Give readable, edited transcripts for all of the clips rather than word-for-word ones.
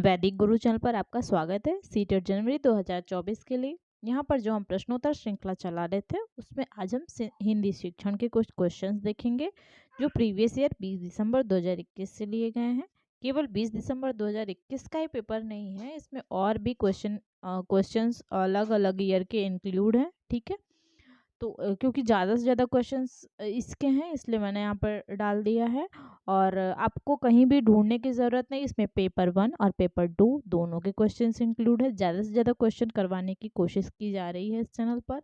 वैदिक गुरु चैनल पर आपका स्वागत है। सीटेट जनवरी 2024 के लिए यहाँ पर जो हम प्रश्नोत्तर श्रृंखला चला रहे थे उसमें आज हम हिंदी शिक्षण के कुछ क्वेश्चंस देखेंगे जो प्रीवियस ईयर 20 दिसंबर 2021 से लिए गए हैं। केवल 20 दिसंबर 2021 का ही पेपर नहीं है, इसमें और भी क्वेश्चंस अलग अलग ईयर के इंक्लूड हैं। ठीक है, तो क्योंकि ज़्यादा से ज़्यादा क्वेश्चंस इसके हैं इसलिए मैंने यहाँ पर डाल दिया है। और आपको कहीं भी ढूंढने की ज़रूरत नहीं, इसमें पेपर 1 और पेपर 2 दोनों के क्वेश्चंस इंक्लूड है। ज़्यादा से ज़्यादा क्वेश्चन करवाने की कोशिश की जा रही है इस चैनल पर।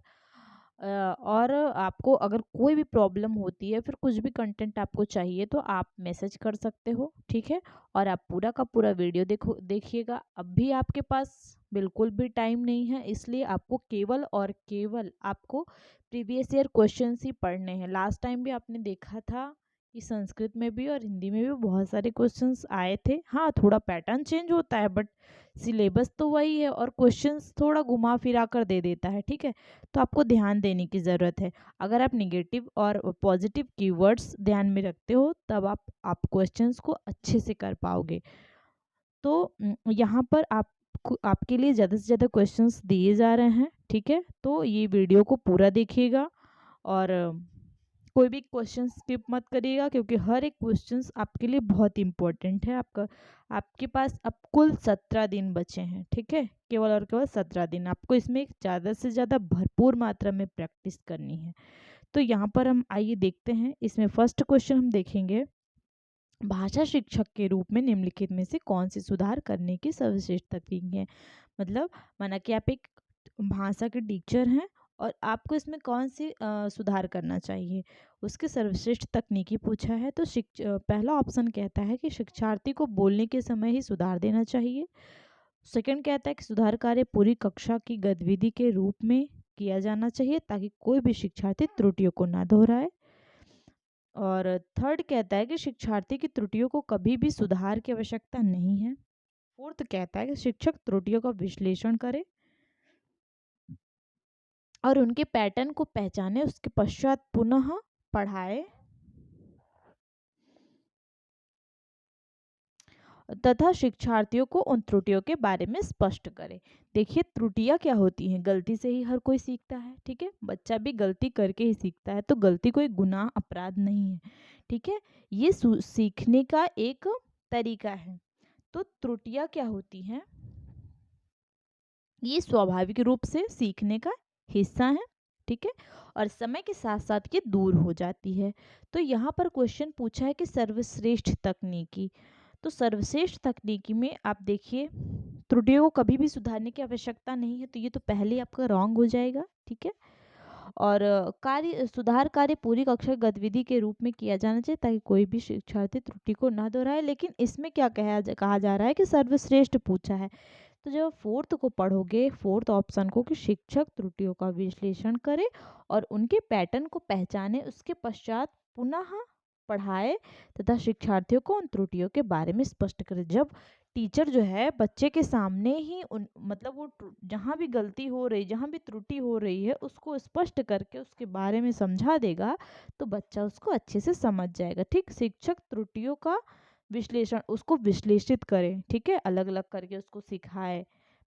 और आपको अगर कोई भी प्रॉब्लम होती है, फिर कुछ भी कंटेंट आपको चाहिए तो आप मैसेज कर सकते हो। ठीक है, और आप पूरा का पूरा वीडियो देखिएगा। अब भी आपके पास बिल्कुल भी टाइम नहीं है, इसलिए आपको केवल और केवल आपको प्रीवियस ईयर क्वेश्चंस ही पढ़ने हैं। लास्ट टाइम भी आपने देखा था कि संस्कृत में भी और हिंदी में भी बहुत सारे क्वेश्चंस आए थे। हाँ, थोड़ा पैटर्न चेंज होता है बट सिलेबस तो वही है और क्वेश्चंस थोड़ा घुमा फिरा कर दे देता है। ठीक है, तो आपको ध्यान देने की ज़रूरत है। अगर आप निगेटिव और पॉजिटिव कीवर्ड्स ध्यान में रखते हो तब आप क्वेश्चंस को अच्छे से कर पाओगे। तो यहाँ पर आपके लिए ज़्यादा से ज़्यादा क्वेश्चंस दिए जा रहे हैं। ठीक है, तो ये वीडियो को पूरा देखिएगा और कोई भी क्वेश्चन स्किप मत करिएगा क्योंकि हर एक क्वेश्चंस आपके लिए बहुत इंपॉर्टेंट है। आपके पास अब कुल 17 दिन बचे हैं। ठीक है, केवल और केवल 17 दिन। आपको इसमें ज़्यादा से ज़्यादा भरपूर मात्रा में प्रैक्टिस करनी है। तो यहाँ पर हम आइए देखते हैं। इसमें फर्स्ट क्वेश्चन हम देखेंगे, भाषा शिक्षक के रूप में निम्नलिखित में से कौन सी सुधार करने की सर्वश्रेष्ठ तकनीक है। मतलब माना कि आप एक भाषा के टीचर हैं और आपको इसमें कौन सी सुधार करना चाहिए, उसके सर्वश्रेष्ठ तकनीकी पूछा है। तो पहला ऑप्शन कहता है कि शिक्षार्थी को बोलने के समय ही सुधार देना चाहिए। सेकंड कहता है कि सुधार कार्य पूरी कक्षा की गतिविधि के रूप में किया जाना चाहिए ताकि कोई भी शिक्षार्थी त्रुटियों को ना दोहराए। और थर्ड कहता है कि शिक्षार्थी की त्रुटियों को कभी भी सुधार की आवश्यकता नहीं है। फोर्थ कहता है कि शिक्षक त्रुटियों का विश्लेषण करे और उनके पैटर्न को पहचाने, उसके पश्चात पुनः पढ़ाए तथा शिक्षार्थियों को उन त्रुटियों के बारे में स्पष्ट करे। देखिए, त्रुटियां क्या होती हैं, गलती से ही हर कोई सीखता है। ठीक है, बच्चा भी गलती करके ही सीखता है, तो गलती कोई गुनाह अपराध नहीं है। ठीक है, ये सीखने का एक तरीका है। तो त्रुटियां क्या होती हैं, ये स्वाभाविक रूप से सीखने का हिस्सा है। ठीक है, और समय के साथ साथ ये दूर हो जाती है। तो यहाँ पर क्वेश्चन पूछा है कि सर्वश्रेष्ठ तकनीकी, तो सर्वश्रेष्ठ तकनीकी में आप देखिए त्रुटियों को कभी भी सुधारने की आवश्यकता नहीं है, तो ये तो पहले आपका रॉन्ग हो जाएगा। ठीक है, और सुधार कार्य पूरी कक्षा गतिविधि के रूप में किया जाना चाहिए ताकि कोई भी शिक्षार्थी त्रुटि को ना दोहराए। लेकिन इसमें क्या कहा जा रहा है कि सर्वश्रेष्ठ पूछा है। तो जब फोर्थ को पढ़ोगे, फोर्थ ऑप्शन को, कि शिक्षक त्रुटियों का विश्लेषण करे और उनके पैटर्न को पहचाने, उसके पश्चात पुनः पढ़ाए तथा शिक्षार्थियों को उन त्रुटियों के बारे में स्पष्ट करे। जब टीचर जो है बच्चे के सामने ही उन मतलब वो जहाँ भी गलती हो रही, जहाँ भी त्रुटि हो रही है, उसको स्पष्ट करके उसके बारे में समझा देगा तो बच्चा उसको अच्छे से समझ जाएगा। ठीक, शिक्षक त्रुटियों का विश्लेषण, उसको विश्लेषित करें। ठीक है, अलग अलग करके उसको सिखाए,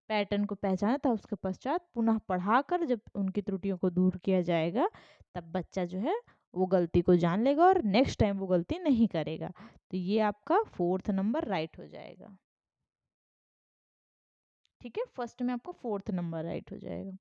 पैटर्न को पहचाने, तब उसके पश्चात पुनः पढ़ाकर जब उनकी त्रुटियों को दूर किया जाएगा तब बच्चा जो है वो गलती को जान लेगा और नेक्स्ट टाइम वो गलती नहीं करेगा। तो ये आपका फोर्थ नंबर राइट हो जाएगा। ठीक है, फर्स्ट में आपको फोर्थ नंबर राइट हो जाएगा।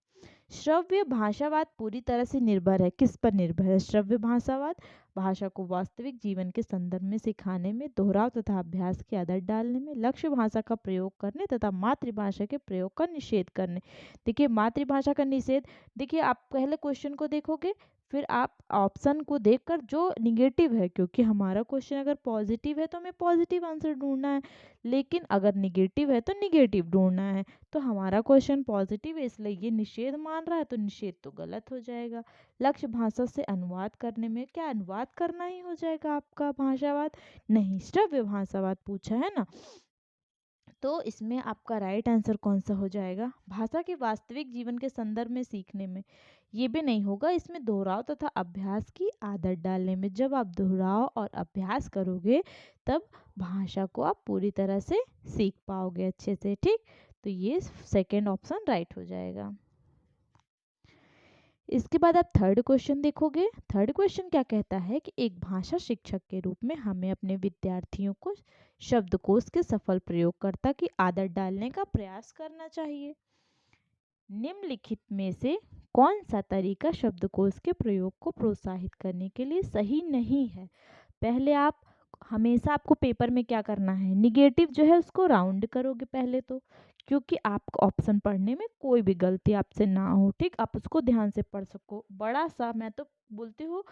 श्रव्य भाषावाद पूरी तरह से निर्भर है, किस पर निर्भर है श्रव्य भाषावाद? भाषा को वास्तविक जीवन के संदर्भ में सिखाने में, दोहराव तथा अभ्यास की आदत डालने में, लक्ष्य भाषा का प्रयोग करने तथा मातृभाषा के प्रयोग का निषेध करने। देखिए, मातृभाषा का निषेध, देखिए आप पहले क्वेश्चन को देखोगे फिर आप ऑप्शन को देखकर जो निगेटिव है, क्योंकि हमारा क्वेश्चन अगर पॉजिटिव है तो हमें पॉजिटिव आंसर ढूंढना है, लेकिन अगर निगेटिव है तो निगेटिव ढूंढना है। तो हमारा क्वेश्चन पॉजिटिव है इसलिए ये निषेध मान रहा है, तो निषेध तो गलत हो जाएगा। लक्ष्य भाषा से अनुवाद करने में, क्या अनुवाद करना ही हो जाएगा आपका भाषावाद? नहीं, श्रव्य भाषावाद पूछा है ना। तो इसमें आपका राइट आंसर कौन सा हो जाएगा? भाषा के वास्तविक जीवन के संदर्भ में सीखने में, ये भी नहीं होगा। इसमें दोहराव तथा अभ्यास की आदत डालने में, जब आप दोहराव और अभ्यास करोगे तब भाषा को आप पूरी तरह से सीख पाओगे अच्छे से। ठीक, तो ये सेकंड ऑप्शन राइट हो जाएगा। इसके बाद आप थर्ड क्वेश्चन देखोगे। थर्ड क्वेश्चन क्या कहता है कि एक भाषा शिक्षक के रूप में हमें अपने विद्यार्थियों को शब्दकोश के सफल प्रयोगकर्ता की आदत डालने का प्रयास करना चाहिए। निम्नलिखित में से कौन सा तरीका शब्दकोश के प्रयोग को प्रोत्साहित करने के लिए सही नहीं है? पहले आप हमेशा आपको पेपर में क्या करना है, निगेटिव जो है उसको राउंड करोगे पहले तो, क्योंकि आपको ऑप्शन पढ़ने में कोई भी गलती आपसे ना हो। ठीक, आप उसको ध्यान से पढ़ सको। बड़ा सा, मैं तो बोलती हूँ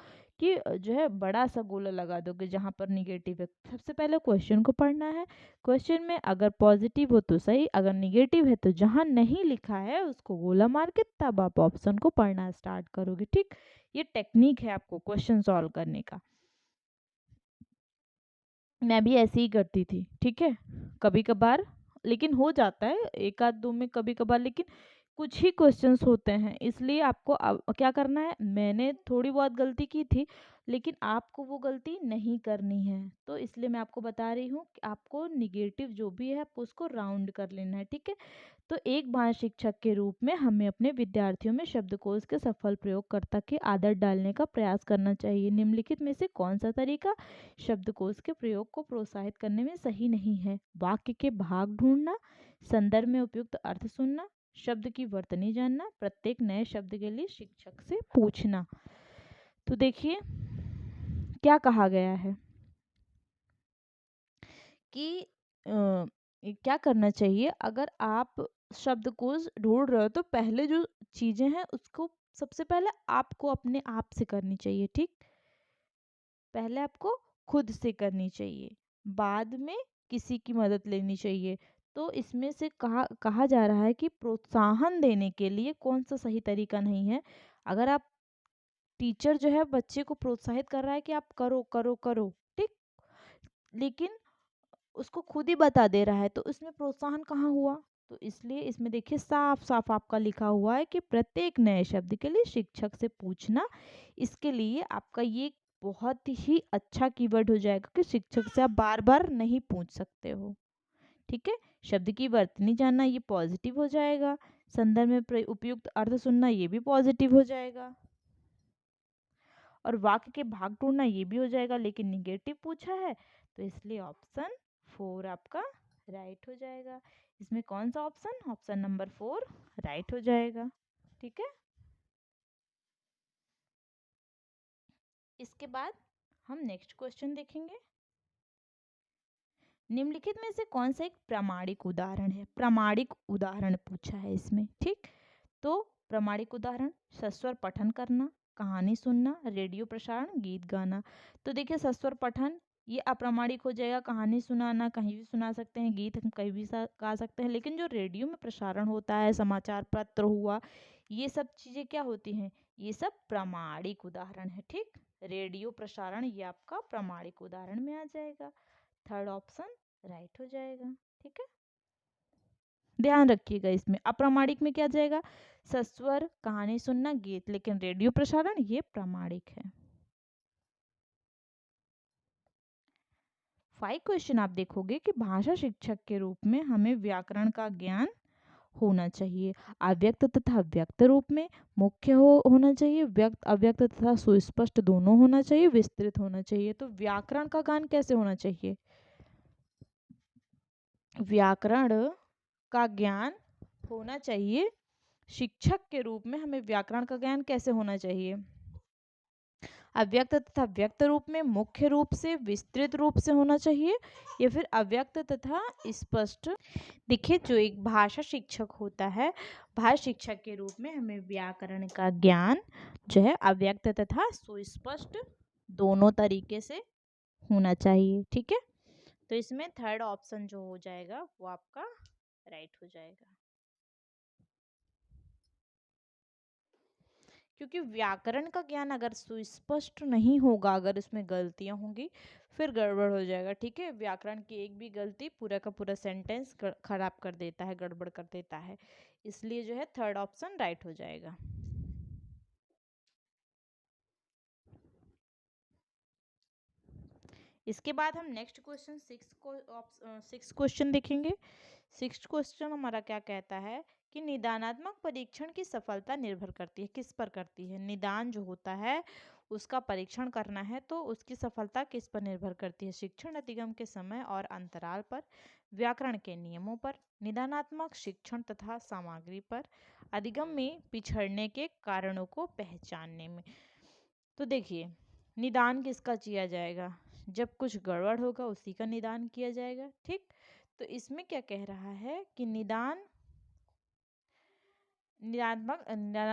कि जो है बड़ा सा गोला लगा दोगे जहाँ पर निगेटिव है। सबसे पहले क्वेश्चन को पढ़ना है। क्वेश्चन में अगर पॉजिटिव हो तो सही, अगर निगेटिव है तो जहाँ नहीं लिखा है उसको गोला मार के तब आप ऑप्शन को पढ़ना स्टार्ट करोगे। ठीक, ये टेक्निक है आपको क्वेश्चन सॉल्व करने का। मैं भी ऐसे ही करती थी। ठीक है, कभी कभार, लेकिन हो जाता है एक आध दो में कभी कभार, लेकिन कुछ ही क्वेश्चंस होते हैं, इसलिए आपको क्या करना है। मैंने थोड़ी बहुत गलती की थी, लेकिन आपको वो गलती नहीं करनी है, तो इसलिए मैं आपको बता रही हूँ कि आपको निगेटिव जो भी है आपको उसको राउंड कर लेना है। ठीक है, तो एक भाषा शिक्षक के रूप में हमें अपने विद्यार्थियों में शब्दकोश के सफल प्रयोगकर्ता की आदत डालने का प्रयास करना चाहिए। निम्नलिखित में से कौन सा तरीका शब्दकोश के प्रयोग को प्रोत्साहित करने में सही नहीं है? वाक्य के भाग ढूंढना, संदर्भ में उपयुक्त अर्थ सुनना, शब्द की वर्तनी जानना, प्रत्येक नए शब्द के लिए शिक्षक से पूछना। तो देखिए क्या कहा गया है कि क्या करना चाहिए। अगर आप शब्दकोश ढूंढ रहे हो तो पहले जो चीजें हैं उसको सबसे पहले आपको अपने आप से करनी चाहिए। ठीक, पहले आपको खुद से करनी चाहिए, बाद में किसी की मदद लेनी चाहिए। तो इसमें से कहा जा रहा है कि प्रोत्साहन देने के लिए कौन सा सही तरीका नहीं है। अगर आप टीचर जो है बच्चे को प्रोत्साहित कर रहा है कि आप करो करो करो, ठीक, लेकिन उसको खुद ही बता दे रहा है तो इसमें प्रोत्साहन कहाँ हुआ? तो इसलिए इसमें देखिए साफ साफ आपका लिखा हुआ है कि प्रत्येक नए शब्द के लिए शिक्षक से पूछना। इसके लिए आपका ये बहुत ही अच्छा कीवर्ड हो जाएगा कि शिक्षक से आप बार बार नहीं पूछ सकते हो। ठीक है, शब्द की वर्तनी जानना ये पॉजिटिव हो जाएगा। संदर्भ में उपयुक्त अर्थ सुनना ये भी पॉजिटिव हो जाएगा। और वाक्य के भाग ढूंढना ये भी हो जाएगा, लेकिन निगेटिव पूछा है तो इसलिए ऑप्शन 4 आपका राइट हो जाएगा। इसमें कौन सा ऑप्शन? ऑप्शन नंबर 4 राइट हो जाएगा। ठीक है, इसके बाद हम नेक्स्ट क्वेश्चन देखेंगे। निम्नलिखित में से कौन सा एक प्रामाणिक उदाहरण है? प्रामाणिक उदाहरण पूछा है इसमें। ठीक, तो प्रामाणिक उदाहरण, सस्वर पठन करना, कहानी सुनना, रेडियो प्रसारण, गीत गाना। तो देखिए सस्वर पठन ये अप्रामाणिक हो जाएगा। कहानी सुनाना कहीं भी सुना सकते हैं, गीत हम कहीं भी गा सकते हैं, लेकिन जो रेडियो में प्रसारण होता है, समाचार पत्र हुआ, ये सब चीज़ें क्या होती हैं? ये सब प्रामाणिक उदाहरण है। ठीक, रेडियो प्रसारण ये आपका प्रामाणिक उदाहरण में आ जाएगा। थर्ड ऑप्शन राइट हो जाएगा। ठीक है, ध्यान रखिएगा इसमें अप्रामाणिक में क्या जाएगा? सस्वर, कहानी सुनना, गीत, लेकिन रेडियो प्रसारण ये प्रामाणिक है। 5 क्वेश्चन आप देखोगे कि भाषा शिक्षक के रूप में हमें व्याकरण का ज्ञान होना चाहिए। अव्यक्त तथा व्यक्त रूप में, मुख्य होना चाहिए, व्यक्त अव्यक्त तथा सुस्पष्ट दोनों होना चाहिए, विस्तृत होना चाहिए। तो व्याकरण का ज्ञान कैसे होना चाहिए? व्याकरण का ज्ञान होना चाहिए शिक्षक के रूप में। हमें व्याकरण का ज्ञान कैसे होना चाहिए? अव्यक्त तथा व्यक्त रूप में, मुख्य रूप से, विस्तृत रूप से होना चाहिए, या फिर अव्यक्त तथा स्पष्ट। देखिए जो एक भाषा शिक्षक होता है, भाषा शिक्षक के रूप में हमें व्याकरण का ज्ञान जो है अव्यक्त तथा सुस्पष्ट दोनों तरीके से होना चाहिए। ठीक है, तो इसमें थर्ड ऑप्शन जो हो जाएगा वो आपका राइट हो जाएगा। क्योंकि व्याकरण का ज्ञान अगर सुस्पष्ट नहीं होगा, अगर इसमें गलतियां होंगी, फिर गड़बड़ हो जाएगा। ठीक है, व्याकरण की एक भी गलती पूरा का पूरा सेंटेंस खराब कर देता है, गड़बड़ कर देता है। इसलिए जो है थर्ड ऑप्शन राइट हो जाएगा। इसके बाद हम नेक्स्ट क्वेश्चन सिक्स क्वेश्चन देखेंगे। सिक्स क्वेश्चन हमारा क्या कहता है कि निदानात्मक परीक्षण की सफलता निर्भर करती है, किस पर करती है? निदान जो होता है उसका परीक्षण करना है तो उसकी सफलता किस पर निर्भर करती है? शिक्षण अधिगम के समय और अंतराल पर, व्याकरण के नियमों पर, निदानात्मक शिक्षण तथा सामग्री पर, अधिगम में पिछड़ने के कारणों को पहचानने में। तो देखिए, निदान किसका किया जाएगा? जब कुछ गड़बड़ होगा उसी का निदान किया जाएगा। ठीक, तो इसमें क्या कह रहा है कि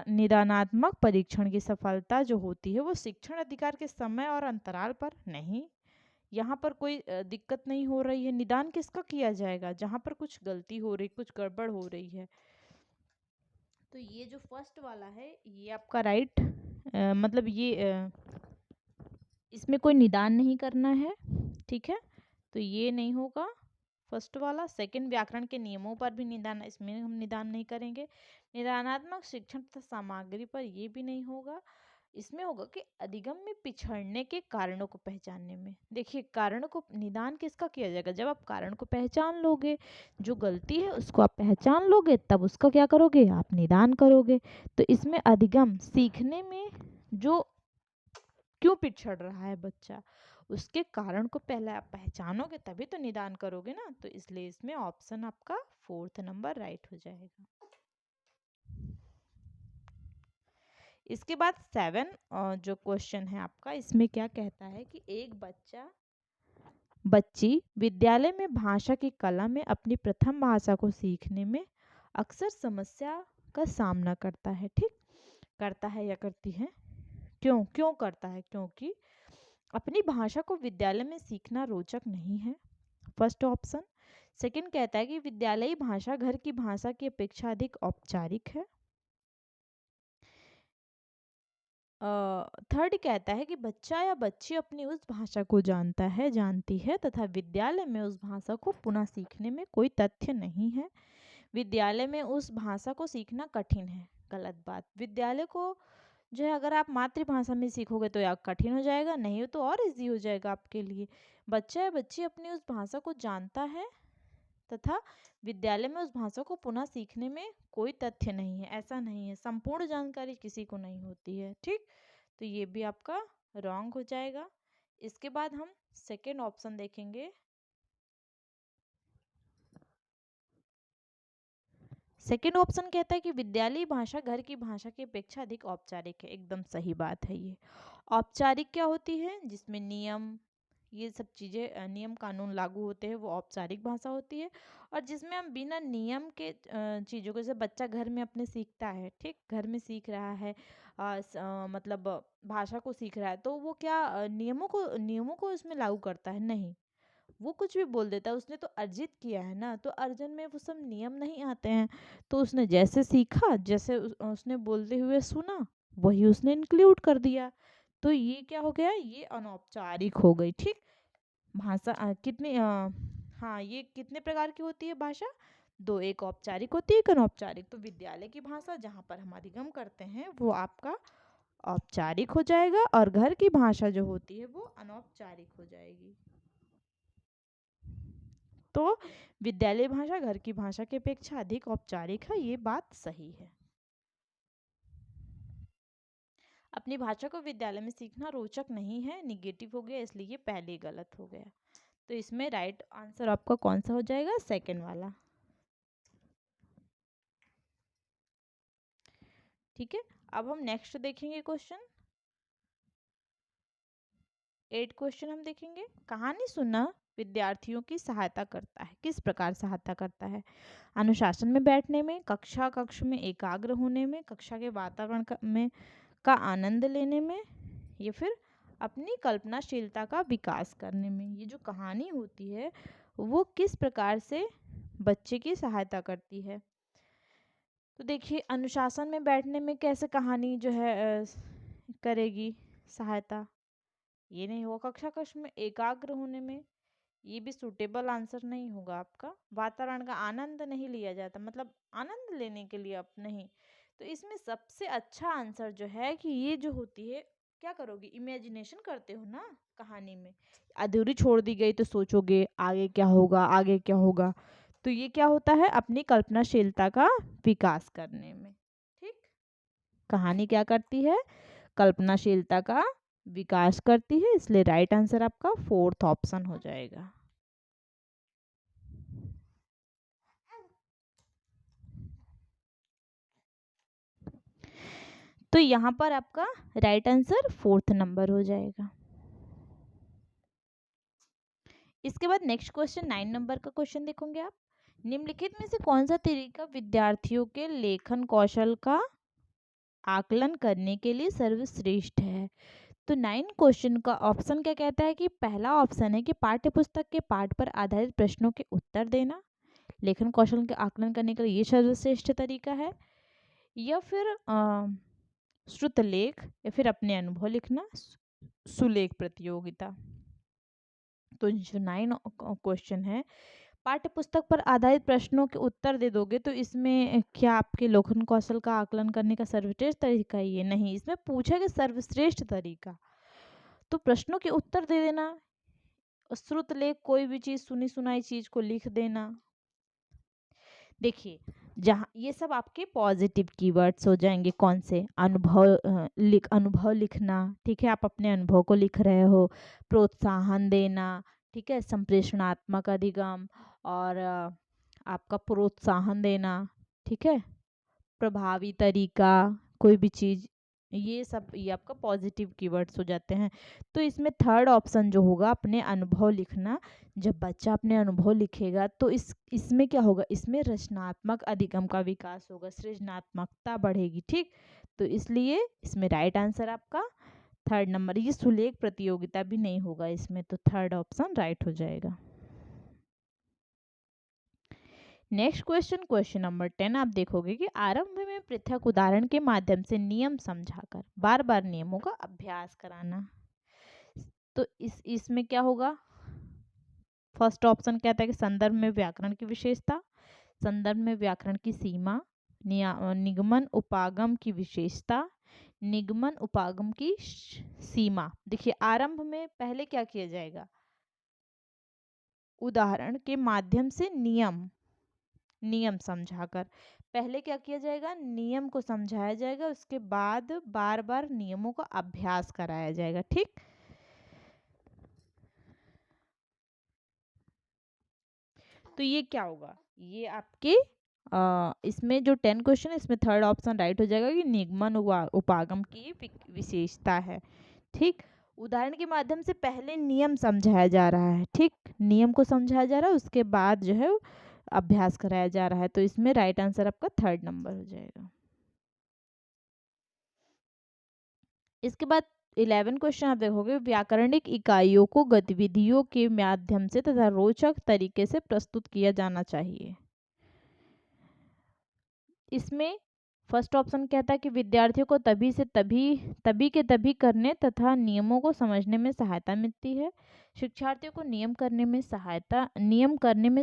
निदानात्मक परीक्षण की सफलता जो होती है वो शिक्षण अधिकार के समय और अंतराल पर नहीं, यहाँ पर कोई दिक्कत नहीं हो रही है। निदान किसका किया जाएगा? जहाँ पर कुछ गलती हो रही, कुछ गड़बड़ हो रही है। तो ये जो फर्स्ट वाला है ये आपका राइट, मतलब ये इसमें कोई निदान नहीं करना है। ठीक है, तो ये नहीं होगा फर्स्ट वाला। सेकंड, व्याकरण के नियमों पर भी निदान, इसमें हम निदान नहीं करेंगे। निदानात्मक शिक्षण तथा सामग्री पर ये भी नहीं होगा। इसमें होगा कि अधिगम में पिछड़ने के कारणों को पहचानने में। देखिए, कारण को निदान किसका किया जाएगा? जब आप कारण को पहचान लोगे, जो गलती है उसको आप पहचान लोगे, तब उसका क्या करोगे? आप निदान करोगे। तो इसमें अधिगम सीखने में जो क्यों पिछड़ रहा है बच्चा, उसके कारण को पहले आप पहचानोगे तभी तो निदान करोगे ना। तो इसलिए इसमें ऑप्शन आपका फोर्थ नंबर राइट हो जाएगा। इसके बाद 7 जो क्वेश्चन है आपका, इसमें क्या कहता है कि एक बच्ची विद्यालय में भाषा की कला में अपनी प्रथम भाषा को सीखने में अक्सर समस्या का सामना करता है। ठीक, करता है या करती है? क्यों क्यों करता है? क्योंकि अपनी भाषा को विद्यालय में सीखना रोचक नहीं है, फर्स्ट ऑप्शन। सेकंड कहता है कि विद्यालयी भाषा घर की भाषा की अपेक्षा अधिक औपचारिक है। थर्ड कहता है कि बच्चा या बच्ची अपनी उस भाषा को जानता है, जानती है तथा विद्यालय में उस भाषा को पुनः सीखने में कोई तथ्य नहीं है। विद्यालय में उस भाषा को सीखना कठिन है, गलत बात। विद्यालय को जो है अगर आप मातृभाषा में सीखोगे तो या कठिन हो जाएगा, नहीं तो और इजी हो जाएगा आपके लिए। बच्चा या बच्ची अपनी उस भाषा को जानता है तथा विद्यालय में उस भाषा को पुनः सीखने में कोई तथ्य नहीं है, ऐसा नहीं है। संपूर्ण जानकारी किसी को नहीं होती है। ठीक, तो ये भी आपका रॉन्ग हो जाएगा। इसके बाद हम सेकेंड ऑप्शन देखेंगे। सेकेंड ऑप्शन कहता है कि विद्यालयी भाषा घर की भाषा की अपेक्षा अधिक औपचारिक है। एकदम सही बात है ये। औपचारिक क्या होती है? जिसमें नियम, ये सब चीज़ें, नियम कानून लागू होते हैं, वो औपचारिक भाषा होती है। और जिसमें हम बिना नियम के चीज़ों को, जैसे बच्चा घर में अपने सीखता है, ठीक, घर में सीख रहा है, मतलब भाषा को सीख रहा है, तो वो क्या नियमों को इसमें लागू करता है? नहीं, वो कुछ भी बोल देता है। उसने तो अर्जित किया है ना, तो अर्जन में वो सब नियम नहीं आते हैं। तो उसने जैसे सीखा, जैसे उसने बोलते हुए सुना, वही उसने इंक्लूड कर दिया। तो ये क्या हो गया? ये अनौपचारिक हो गई। ठीक, भाषा हाँ, ये कितने प्रकार की होती है भाषा? दो, एक औपचारिक होती है, एक अनौपचारिक। तो विद्यालय की भाषा जहाँ पर हम अधिगम करते हैं वो आपका औपचारिक हो जाएगा, और घर की भाषा जो होती है वो अनौपचारिक हो जाएगी। तो विद्यालय भाषा घर की भाषा की अपेक्षा अधिक औपचारिक है, ये बात सही है। अपनी भाषा को विद्यालय में सीखना रोचक नहीं है, निगेटिव हो गया, इसलिए ये पहले गलत हो गया। तो इसमें राइट आंसर आपका कौन सा हो जाएगा? सेकंड वाला। ठीक है, अब हम नेक्स्ट देखेंगे क्वेश्चन 8 क्वेश्चन हम देखेंगे। कहानी सुनना विद्यार्थियों की सहायता करता है, किस प्रकार सहायता करता है? अनुशासन में बैठने में, कक्ष में एकाग्र होने में, कक्षा के वातावरण का आनंद लेने में, या फिर अपनी कल्पनाशीलता का विकास करने में। ये जो कहानी होती है वो किस प्रकार से बच्चे की सहायता करती है? तो देखिए अनुशासन में बैठने में कैसे कहानी जो है करेगी सहायता, ये नहीं होगा। कक्षा कक्ष में एकाग्र होने में, ये भी सूटेबल आंसर नहीं होगा आपका। वातावरण का आनंद नहीं लिया जाता, मतलब आनंद लेने के लिए आप नहीं। तो इसमें सबसे अच्छा आंसर जो है कि ये जो होती है, क्या करोगे, इमेजिनेशन करते हो ना कहानी में। अधूरी छोड़ दी गई तो सोचोगे आगे क्या होगा, आगे क्या होगा। तो ये क्या होता है, अपनी कल्पनाशीलता का विकास करने में। ठीक, कहानी क्या करती है, कल्पनाशीलता का विकास करती है, इसलिए राइट आंसर आपका फोर्थ ऑप्शन हो जाएगा। तो यहाँ पर आपका राइट आंसर फोर्थ नंबर हो जाएगा। इसके बाद नेक्स्ट क्वेश्चन 9 नंबर का क्वेश्चन देखोगे आप। निम्नलिखित में से कौन सा तरीका विद्यार्थियों के लेखन कौशल का आकलन करने के लिए सर्वश्रेष्ठ है। तो 9 क्वेश्चन का ऑप्शन क्या कहता है कि पहला ऑप्शन है कि पाठ्य पुस्तक के पाठ पर आधारित प्रश्नों के उत्तर देना लेखन कौशल के आकलन करने के लिए ये सर्वश्रेष्ठ तरीका है, या फिर श्रुतलेख, या फिर अपने अनुभव लिखना, सुलेख प्रतियोगिता। तो जो 9 क्वेश्चन है, पाठ्य पुस्तक पर आधारित प्रश्नों के उत्तर दे दोगे तो इसमें क्या आपके लेखन कौशल का आकलन करने का सर्वश्रेष्ठ तरीका है? ये नहीं, इसमें पूछा कि सर्वश्रेष्ठ तरीका, तो प्रश्नों के उत्तर दे देना। श्रुतलेख, कोई भी चीज, सुनी सुनाई चीज को लिख देना। देखिए जहाँ ये सब आपके पॉजिटिव कीवर्ड्स हो जाएंगे। कौन से, अनुभव, अनुभव लिखना, ठीक है, आप अपने अनुभव को लिख रहे हो। प्रोत्साहन देना, ठीक है, संप्रेषणात्मक अधिगम, और आपका प्रोत्साहन देना, ठीक है, प्रभावी तरीका, कोई भी चीज, ये सब ये आपका पॉजिटिव कीवर्ड्स हो जाते हैं। तो इसमें थर्ड ऑप्शन जो होगा, अपने अनुभव लिखना। जब बच्चा अपने अनुभव लिखेगा तो इसमें क्या होगा, इसमें रचनात्मक अधिगम का विकास होगा, सृजनात्मकता बढ़ेगी। ठीक, तो इसलिए इसमें राइट आंसर आपका थर्ड नंबर। ये सुलेख प्रतियोगिता भी नहीं होगा इसमें, तो थर्ड ऑप्शन राइट हो जाएगा। नेक्स्ट क्वेश्चन, क्वेश्चन नंबर 10 आप देखोगे कि आरंभ में पृथक उदाहरण के माध्यम से नियम समझाकर बार बार नियमों का अभ्यास कराना। तो इसमें क्या होगा, फर्स्ट ऑप्शन कहता है कि संदर्भ में व्याकरण की विशेषता, संदर्भ में व्याकरण की सीमा, निगमन उपागम की विशेषता, निगमन उपागम की सीमा। देखिए आरंभ में पहले क्या किया जाएगा, उदाहरण के माध्यम से नियम समझाकर, पहले क्या किया जाएगा, नियम को समझाया जाएगा, उसके बाद बार बार नियमों का अभ्यास कराया जाएगा। ठीक, तो ये क्या होगा, ये आपके इसमें जो 10 क्वेश्चन है इसमें थर्ड ऑप्शन राइट हो जाएगा कि निगमन उपागम की विशेषता है। ठीक, उदाहरण के माध्यम से पहले नियम समझाया जा रहा है, ठीक, नियम को समझाया जा रहा है, उसके बाद जो है अभ्यास कराया जा रहा है। तो इसमें राइट आंसर आपका थर्ड नंबर हो जाएगा। इसके बाद 11 क्वेश्चन आप देखोगे, व्याकरणिक इकाइयों को गतिविधियों के माध्यम से तथा रोचक तरीके से प्रस्तुत किया जाना चाहिए। इसमें फर्स्ट ऑप्शन कहता है कि विद्यार्थियों को तभी के तभी करने तथा नियमों को समझने में सहायता मिलती है। शिक्षार्थियों को नियम करने में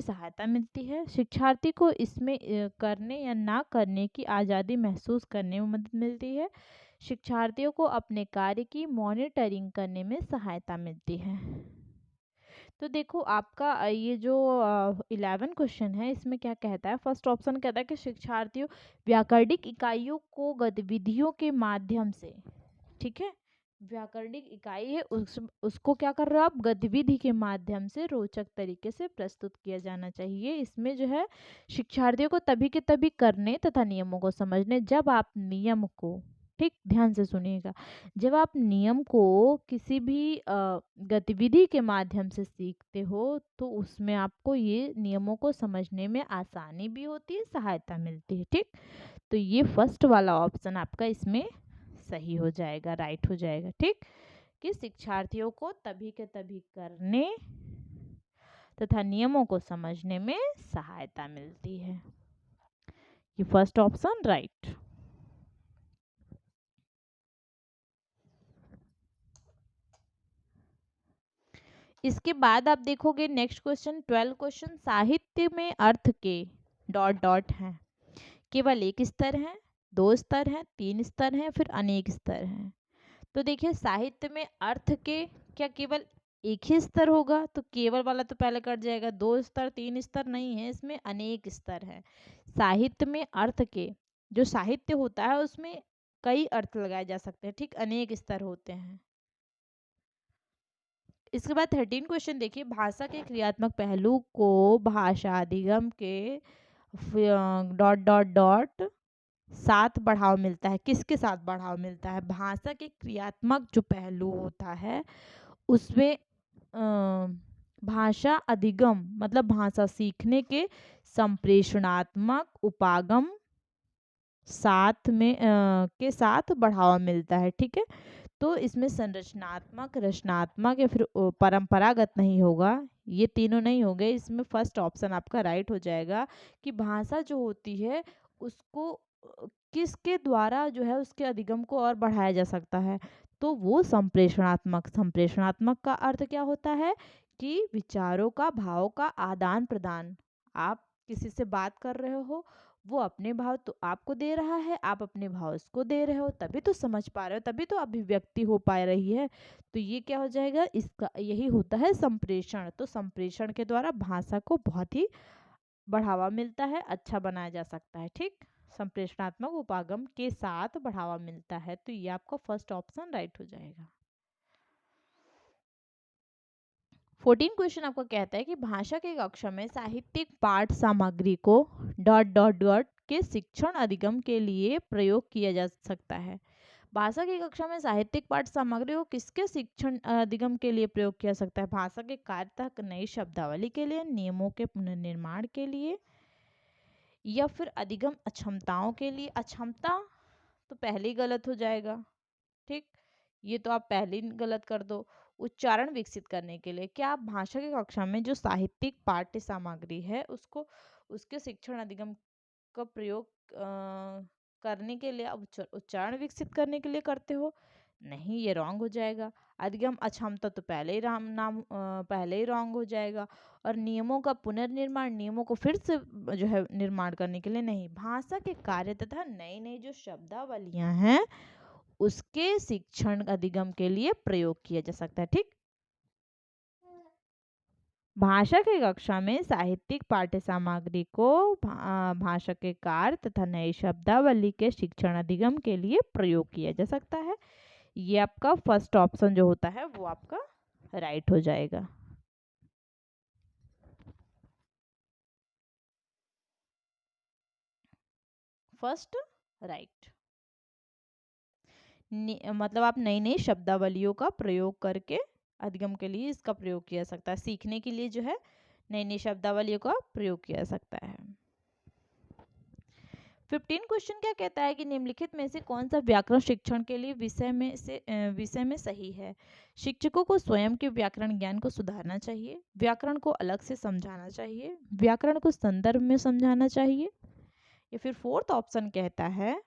सहायता मिलती है। शिक्षार्थी को इसमें करने या ना करने की आज़ादी महसूस करने में मदद मिलती है। शिक्षार्थियों को अपने कार्य की मॉनिटरिंग करने में सहायता मिलती है। तो देखो आपका ये जो 11 क्वेश्चन है इसमें क्या कहता है, फर्स्ट ऑप्शन कहता है कि शिक्षार्थियों व्याकरणिक इकाइयों को गतिविधियों के माध्यम से, ठीक है, व्याकरणिक इकाई है उसको क्या कर रहे हो आप, गतिविधि के माध्यम से रोचक तरीके से प्रस्तुत किया जाना चाहिए। इसमें जो है शिक्षार्थियों को तभी के तभी करने तथा नियमों को समझने, जब आप नियम को, ठीक ध्यान से सुनिएगा, जब आप नियम को किसी भी गतिविधि के माध्यम से सीखते हो तो उसमें आपको ये नियमों को समझने में आसानी भी होती है, सहायता मिलती है। ठीक, तो ये फर्स्ट वाला ऑप्शन आपका इसमें सही हो जाएगा, राइट हो जाएगा। ठीक, कि शिक्षार्थियों को तभी के तभी करने तथा नियमों को समझने में सहायता मिलती है। कि फर्स्ट ऑप्शन राइट। इसके बाद आप देखोगे नेक्स्ट क्वेश्चन 12 क्वेश्चन, साहित्य में अर्थ के डॉट डॉट हैं, केवल एक स्तर है, दो स्तर हैं, तीन स्तर हैं, फिर अनेक स्तर हैं। तो देखिए साहित्य में अर्थ के क्या केवल एक ही स्तर होगा, तो केवल वाला तो पहले कट जाएगा, दो स्तर तीन स्तर नहीं है, इसमें अनेक स्तर है। साहित्य में अर्थ के, जो साहित्य होता है उसमें कई अर्थ लगाए जा सकते हैं, ठीक, अनेक स्तर होते हैं। इसके बाद 13 क्वेश्चन देखिए, भाषा के क्रियात्मक पहलू को भाषा अधिगम के डॉट डॉट डॉट साथ बढ़ाव मिलता है, किसके साथ बढ़ाव मिलता है? भाषा के क्रियात्मक जो पहलू होता है उसमें भाषा अधिगम मतलब भाषा सीखने के संप्रेषणात्मक उपागम साथ में के साथ बढ़ावा मिलता है, ठीक है। तो इसमें संरचनात्मक, रचनात्मक या फिर परंपरागत नहीं होगा, ये तीनों नहीं होंगे। इसमें फर्स्ट ऑप्शन आपका राइट हो जाएगा कि भाषा जो होती है उसको किसके द्वारा जो है उसके अधिगम को और बढ़ाया जा सकता है, तो वो संप्रेषणात्मक। संप्रेषणात्मक का अर्थ क्या होता है कि विचारों का, भावों का आदान प्रदान। आप किसी से बात कर रहे हो, वो अपने भाव तो आपको दे रहा है, आप अपने भाव उसको दे रहे हो, तभी तो समझ पा रहे हो, तभी तो अभिव्यक्ति हो पा रही है। तो ये क्या हो जाएगा, इसका यही होता है संप्रेषण। तो संप्रेषण के द्वारा भाषा को बहुत ही बढ़ावा मिलता है, अच्छा बनाया जा सकता है, ठीक। संप्रेषणात्मक उपागम के साथ बढ़ावा मिलता है, तो ये आपका फर्स्ट ऑप्शन राइट हो जाएगा। 14 क्वेश्चन आपको कहता है कि भाषा के कक्षा में साहित्यिक पाठ सामग्री को डॉट डॉट डॉट के शिक्षण अधिगम के लिए प्रयोग किया जा सकता है। भाषा की कक्षा में साहित्यिक पाठ सामग्री को किसके शिक्षण अधिगम के लिए प्रयोग किया सकता है? भाषा के कार्य तक नई शब्दावली के लिए, नियमों के पुनर्निर्माण के लिए, या फिर अधिगम अक्षमताओं के लिए। अक्षमता तो पहले ही गलत हो जाएगा, ठीक, ये तो आप पहले ही गलत कर दो। उच्चारण विकसित करने के लिए, क्या आप भाषा की कक्षा में जो साहित्यिक पाठ्य सामग्री है उसको उसके शिक्षण अधिगम का प्रयोग करने के लिए आप उच्चारण विकसित करने के लिए करते हो? नहीं, ये रॉन्ग हो जाएगा। अधिगम अक्षमता तो पहले ही पहले ही रॉन्ग हो जाएगा। और नियमों का पुनर्निर्माण, नियमों को फिर से जो है निर्माण करने के लिए नहीं। भाषा के कार्य तथा नई नई जो शब्दावलियां हैं उसके शिक्षण अधिगम के लिए प्रयोग किया जा सकता है, ठीक। भाषा की कक्षा में साहित्यिक पाठ्य सामग्री को भाषा के कार्य तथा नई शब्दावली के शिक्षण अधिगम के लिए प्रयोग किया जा सकता है। ये आपका फर्स्ट ऑप्शन जो होता है वो आपका राइट हो जाएगा। First right. मतलब आप नई नई शब्दावलियों का प्रयोग करके अधिगम के लिए इसका प्रयोग किया जा सकता है, सीखने के लिए जो है नई नई शब्दावलियों का प्रयोग किया जा सकता है। 15 क्वेश्चन क्या कहता है कि निम्नलिखित में से कौन सा व्याकरण शिक्षण के लिए विषय में सही है? शिक्षकों को स्वयं के व्याकरण ज्ञान को सुधारना चाहिए, व्याकरण को अलग से समझाना चाहिए, व्याकरण को संदर्भ में समझाना चाहिए, या फिर फोर्थ ऑप्शन कहता है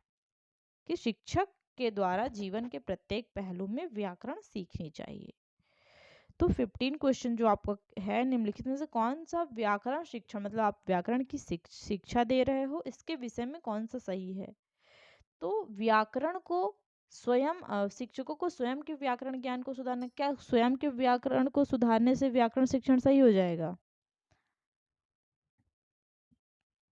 कि शिक्षक के द्वारा जीवन के प्रत्येक पहलू में व्याकरण सीखनी चाहिए। तो 15 क्वेश्चन जो आपका है, निम्नलिखित में से कौन सा व्याकरण शिक्षण मतलब आप व्याकरण की शिक्षा दे रहे हो, इसके विषय में कौन सा सही है? तो व्याकरण को स्वयं शिक्षकों को स्वयं के व्याकरण ज्ञान को सुधारना, क्या स्वयं के व्याकरण को सुधारने से व्याकरण शिक्षण सही हो जाएगा?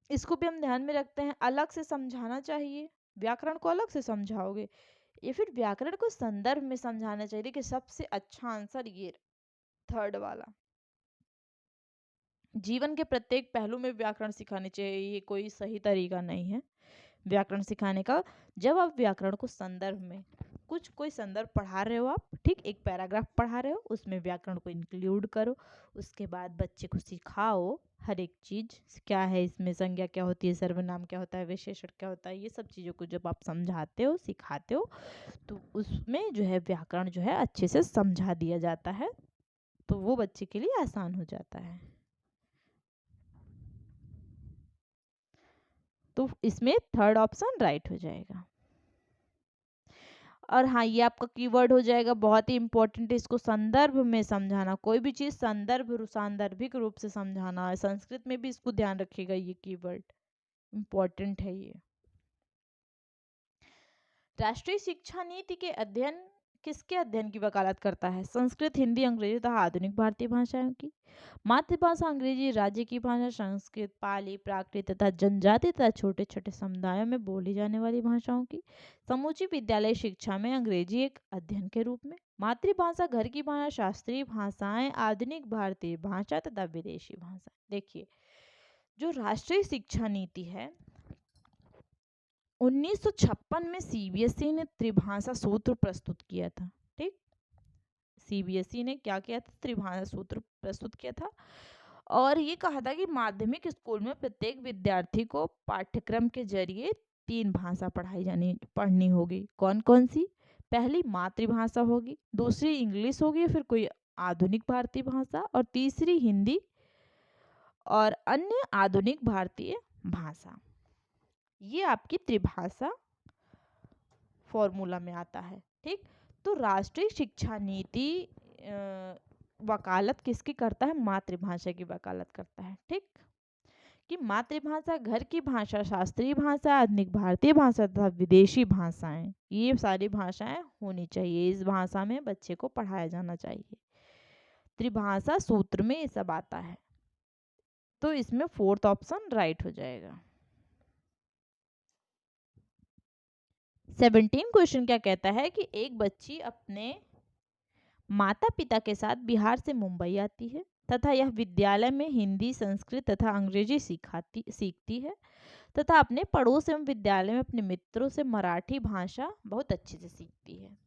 इसको भी हम ध्यान में रखते हैं, अलग से समझाना चाहिए, व्याकरण को अलग से समझाओगे, या फिर व्याकरण को संदर्भ में समझाना चाहिए। देखिए सबसे अच्छा आंसर ये थर्ड वाला, जीवन के प्रत्येक पहलू में व्याकरण सिखाने चाहिए, ये कोई सही तरीका नहीं है व्याकरण सिखाने का। जब आप व्याकरण को संदर्भ में कोई संदर्भ पढ़ा रहे हो आप, ठीक, एक पैराग्राफ पढ़ा रहे हो उसमें व्याकरण को इंक्लूड करो, उसके बाद बच्चे को सिखाओ हर एक चीज क्या है, इसमें संज्ञा क्या होती है, सर्वनाम क्या होता है, विशेषण क्या होता है, ये सब चीज़ों को जब आप समझाते हो सिखाते हो तो उसमें जो है व्याकरण जो है अच्छे से समझा दिया जाता है, तो वो बच्चे के लिए आसान हो जाता है। तो इसमें थर्ड ऑप्शन राइट हो जाएगा। और हाँ, ये आपका कीवर्ड हो जाएगा, बहुत ही इंपॉर्टेंट है, इसको संदर्भ में समझाना, कोई भी चीज सांदर्भिक रूप से समझाना है। संस्कृत में भी इसको ध्यान रखिएगा, ये कीवर्ड इंपॉर्टेंट है ये। राष्ट्रीय शिक्षा नीति के अध्ययन किसके अध्ययन की वकालत करता है? संस्कृत, हिंदी, अंग्रेजी तथा आधुनिक भारतीय भाषाओं की। मातृभाषा अंग्रेजी, राज्य की भाषा संस्कृत, पाली, प्राकृत तथा जनजाति तथा छोटे छोटे समुदायों में बोली जाने वाली भाषाओं की। समूची विद्यालय शिक्षा में अंग्रेजी एक अध्ययन के रूप में। मातृभाषा, घर की भाषा, शास्त्रीय भाषाएं, आधुनिक भारतीय भाषा तथा विदेशी भाषा। देखिए, जो राष्ट्रीय शिक्षा नीति है 1956 में सीबीएसई ने त्रिभाषा सूत्र प्रस्तुत किया था। ठीक, सीबीएसई ने क्या किया था? त्रिभाषा सूत्र प्रस्तुत किया था और ये कहा था कि माध्यमिक स्कूल में प्रत्येक विद्यार्थी को पाठ्यक्रम के जरिए 3 भाषा पढ़नी होगी। कौन कौन सी? पहली मातृभाषा होगी, दूसरी इंग्लिश होगी, फिर कोई आधुनिक भारतीय भाषा, और तीसरी हिंदी और अन्य आधुनिक भारतीय भाषा। ये आपकी त्रिभाषा फॉर्मूला में आता है। ठीक, तो राष्ट्रीय शिक्षा नीति वकालत किसकी करता है? मातृभाषा की वकालत करता है। ठीक, कि मातृभाषा, घर की भाषा, शास्त्रीय भाषा, आधुनिक भारतीय भाषा तथा विदेशी भाषाएं, ये सारी भाषाएं होनी चाहिए, इस भाषा में बच्चे को पढ़ाया जाना चाहिए। त्रिभाषा सूत्र में ये सब आता है, तो इसमें फोर्थ ऑप्शन राइट हो जाएगा। 17 क्वेश्चन क्या कहता है कि एक बच्ची अपने माता पिता के साथ बिहार से मुंबई आती है तथा यह विद्यालय में हिंदी, संस्कृत तथा अंग्रेजी सीखती है तथा अपने पड़ोस एवं विद्यालय में अपने मित्रों से मराठी भाषा बहुत अच्छे से सीखती है।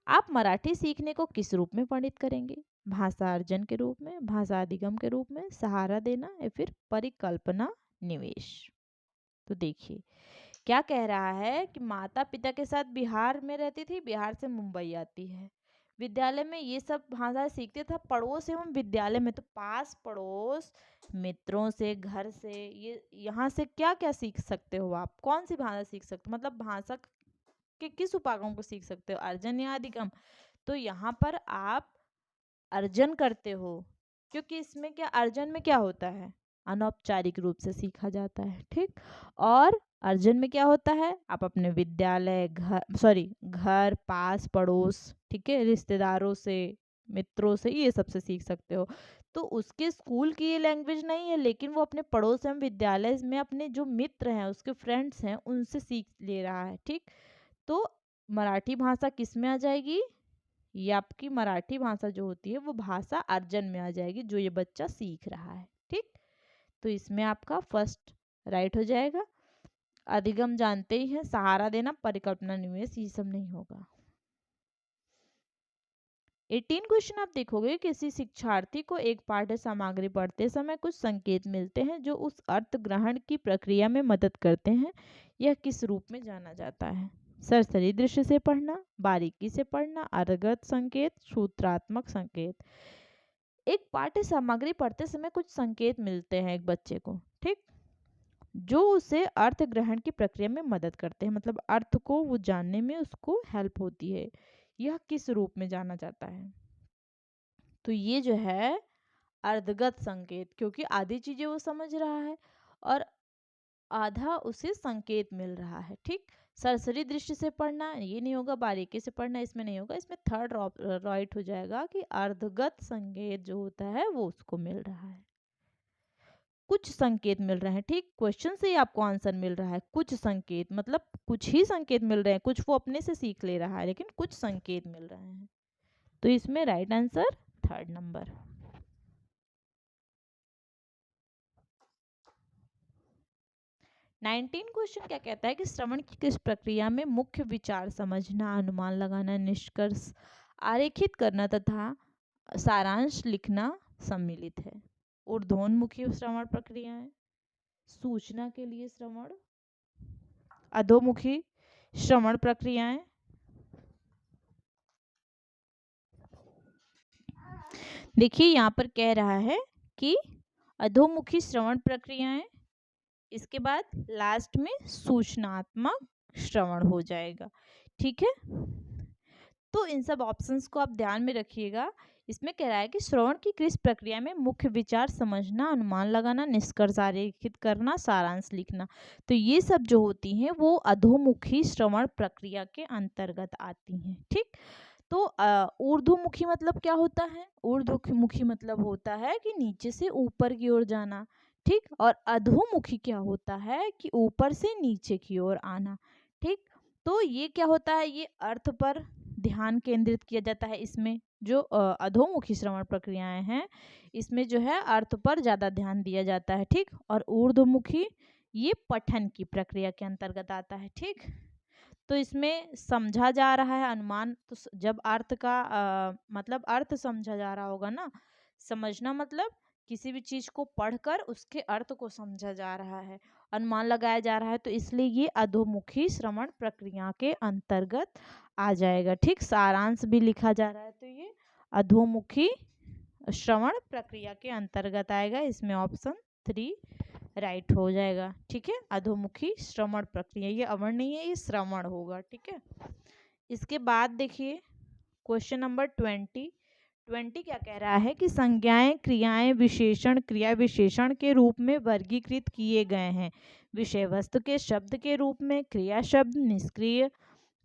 आप मराठी सीखने को किस रूप में वर्णित करेंगे? भाषा अर्जन के रूप में, भाषा अधिगम के रूप में, सहारा देना या फिर परिकल्पना निवेश। तो देखिए, क्या कह रहा है कि माता पिता के साथ बिहार में रहती थी, बिहार से मुंबई आती है, विद्यालय में ये सब भाषा सीखते था, पड़ोस एवं विद्यालय में, तो पास पड़ोस, मित्रों से, घर से, ये यहाँ से क्या क्या सीख सकते हो आप? कौन सी भाषा सीख सकते हो? मतलब भाषा के किस उपागम को सीख सकते हो? अर्जन या अधिगम? तो यहाँ पर आप अर्जन करते हो, क्योंकि इसमें क्या, अर्जन में क्या होता है? अनौपचारिक रूप से सीखा जाता है। ठीक, और अर्जन में क्या होता है? आप अपने विद्यालय, घर, पास पड़ोस, ठीक है, रिश्तेदारों से, मित्रों से, ये सबसे सीख सकते हो। तो उसके स्कूल की ये लैंग्वेज नहीं है, लेकिन वो अपने पड़ोस एवं विद्यालय में अपने जो मित्र हैं, उसके फ्रेंड्स हैं, उनसे सीख ले रहा है। ठीक, तो मराठी भाषा किस में आ जाएगी? ये आपकी मराठी भाषा जो होती है वो भाषा अर्जन में आ जाएगी, जो ये बच्चा सीख रहा है। ठीक, तो इसमें आपका फर्स्ट राइट हो जाएगा। अधिगम जानते ही हैं, सहारा देना, परिकल्पना निवेश, ये सब नहीं होगा। 18 क्वेश्चन आप देखोगे, किसी शिक्षार्थी को एक पाठ्य सामग्री पढ़ते समय कुछ संकेत मिलते हैं जो उस अर्थ ग्रहण की प्रक्रिया में मदद करते हैं। यह किस रूप में जाना जाता है? सरसरी दृष्टि से पढ़ना, बारीकी से पढ़ना, अर्धगत संकेत, सूत्रात्मक संकेत। एक पाठ्य सामग्री पढ़ते समय कुछ संकेत मिलते हैं एक बच्चे को, ठीक, जो उसे अर्थ ग्रहण की प्रक्रिया में मदद करते हैं, मतलब अर्थ को वो जानने में उसको हेल्प होती है। यह किस रूप में जाना जाता है? तो ये जो है अर्धगत संकेत, क्योंकि आधी चीजें वो समझ रहा है और आधा उसे संकेत मिल रहा है। ठीक, सरसरी दृष्टि से पढ़ना ये नहीं होगा, बारीकी से पढ़ना इसमें नहीं होगा, इसमें थर्ड राइट हो जाएगा कि अर्धगत संकेत जो होता है वो उसको मिल रहा है, कुछ संकेत मिल रहे हैं। ठीक, क्वेश्चन से ही आपको आंसर मिल रहा है, कुछ संकेत, मतलब कुछ ही संकेत मिल रहे हैं, कुछ वो अपने से सीख ले रहा है, लेकिन कुछ संकेत मिल रहे हैं। तो इसमें right answer third number. 19 question क्या कहता है कि श्रवण की किस प्रक्रिया में मुख्य विचार समझना, अनुमान लगाना, निष्कर्ष आरेखित करना तथा सारांश लिखना सम्मिलित है? ऊर्ध्वोन्मुखी श्रवण प्रक्रियाएं, सूचना के लिए श्रवण, अधोमुखी श्रवण प्रक्रियाएं। देखिए यहाँ पर कह रहा है कि अधोमुखी श्रवण प्रक्रियाएं इसके बाद लास्ट में सूचनात्मक श्रवण हो जाएगा। ठीक है, तो इन सब ऑप्शंस को आप ध्यान में रखिएगा। इसमें कह रहा है कि श्रवण की किस प्रक्रिया में मुख्य विचार समझना, अनुमान लगाना, निष्कर्ष आरेखित करना, सारांश लिखना, तो ये सब जो होती हैं वो अधोमुखी श्रवण प्रक्रिया के अंतर्गत आती हैं। ठीक, तो ऊर्ध्वमुखी मतलब क्या होता है? ऊर्ध्वमुखी मतलब होता है कि नीचे से ऊपर की ओर जाना। ठीक, और अधोमुखी क्या होता है कि ऊपर से नीचे की ओर आना। ठीक, तो ये क्या होता है, ये अर्थ पर ध्यान केंद्रित किया जाता है। इसमें जो अधोमुखी श्रवण प्रक्रियाएं हैं इसमें जो है अर्थ पर ज्यादा ध्यान दिया जाता है। ठीक, और ऊर्ध्वमुखी ये पठन की प्रक्रिया के अंतर्गत आता है। ठीक, तो इसमें समझा जा रहा है अनुमान, तो जब अर्थ का मतलब अर्थ समझा जा रहा होगा ना, समझना मतलब किसी भी चीज को पढ़कर उसके अर्थ को समझा जा रहा है, अनुमान लगाया जा रहा है, तो इसलिए ये अधोमुखी श्रवण प्रक्रिया के अंतर्गत आ जाएगा। ठीक, सारांश भी लिखा जा रहा है तो ये अधोमुखी श्रवण प्रक्रिया के अंतर्गत आएगा। इसमें ऑप्शन 3 राइट हो जाएगा। ठीक है, अधोमुखी श्रवण प्रक्रिया, ये अवर्ण नहीं है, ये श्रवण होगा। ठीक है, इसके बाद देखिए क्वेश्चन नंबर 20 क्या कह रहा है कि संज्ञाएं, क्रियाएं, विशेषण, क्रिया विशेषण के रूप में वर्गीकृत किए गए हैं। विषय वस्तु के शब्द के रूप में क्रिया शब्द, निष्क्रिय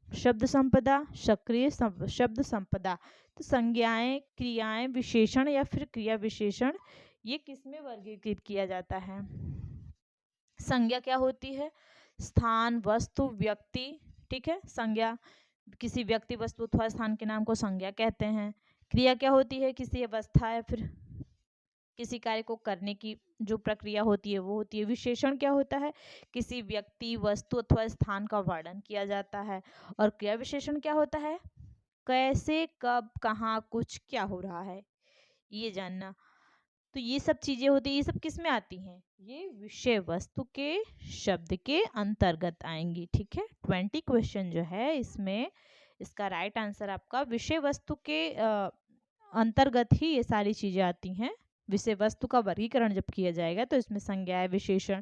शब्द संपदा, सक्रिय शब्द संपदा। तो संज्ञाएं, क्रियाएं, विशेषण या फिर क्रिया विशेषण, ये किस में वर्गीकृत किया जाता है? संज्ञा क्या होती है? स्थान, वस्तु, व्यक्ति। ठीक है, संज्ञा किसी व्यक्ति, वस्तु अथवा स्थान के नाम को संज्ञा कहते हैं। क्रिया क्या होती है? किसी अवस्था या फिर किसी कार्य को करने की जो प्रक्रिया होती है वो होती है। विशेषण क्या होता है? किसी व्यक्ति, वस्तु अथवा स्थान का वर्णन किया जाता है। और क्रिया विशेषण क्या होता है? कैसे, कब, कहाँ, कुछ क्या हो रहा है ये जानना। तो ये सब चीजें होती है, ये सब किस में आती हैं? ये विषय वस्तु के शब्द के अंतर्गत आएंगी। ठीक है, 20 क्वेश्चन जो है इसमें इसका राइट आंसर आपका विषय वस्तु के अंतर्गत ही ये सारी चीजें आती हैं। विषय वस्तु का वर्गीकरण जब किया जाएगा तो इसमें संज्ञा, विशेषण,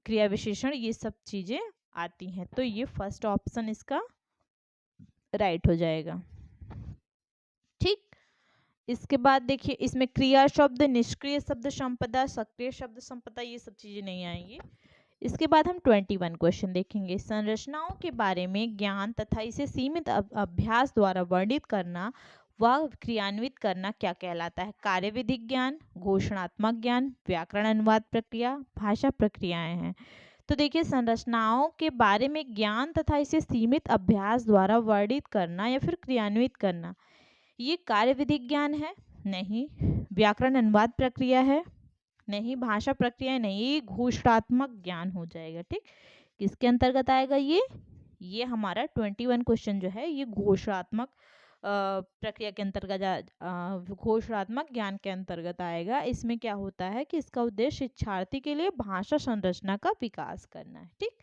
क्रिया विशेषण, ये सब चीजें आती हैं। तो ये फर्स्ट ऑप्शन इसका राइट हो जाएगा। ठीक, इसके बाद देखिए इसमें क्रिया शब्द, निष्क्रिय शब्द संपदा, सक्रिय शब्द संपदा, ये सब चीजें नहीं आएंगी। इसके बाद हम 21 क्वेश्चन देखेंगे। संरचनाओं के बारे में ज्ञान तथा इसे सीमित अभ्यास द्वारा वर्णित करना व क्रियान्वित करना क्या कहलाता है? कार्यविधिक ज्ञान, घोषणात्मक ज्ञान, व्याकरण अनुवाद प्रक्रिया, भाषा प्रक्रियाएं हैं। तो देखिए संरचनाओं के बारे में ज्ञान तथा इसे सीमित अभ्यास द्वारा वर्णित करना या फिर क्रियान्वित करना, ये कार्यविधिक ज्ञान है? नहीं। व्याकरण अनुवाद प्रक्रिया है? नहीं। भाषा प्रक्रिया नहीं, ये घोषणात्मक ज्ञान हो जाएगा। ठीक, किसके अंतर्गत आएगा ये हमारा 21 क्वेश्चन जो है ये घोषणात्मक प्रक्रिया के अंतर्गत, घोषणात्मक ज्ञान के अंतर्गत आएगा। इसमें क्या होता है कि इसका उद्देश्य शिक्षार्थी के लिए भाषा संरचना का विकास करना है। ठीक,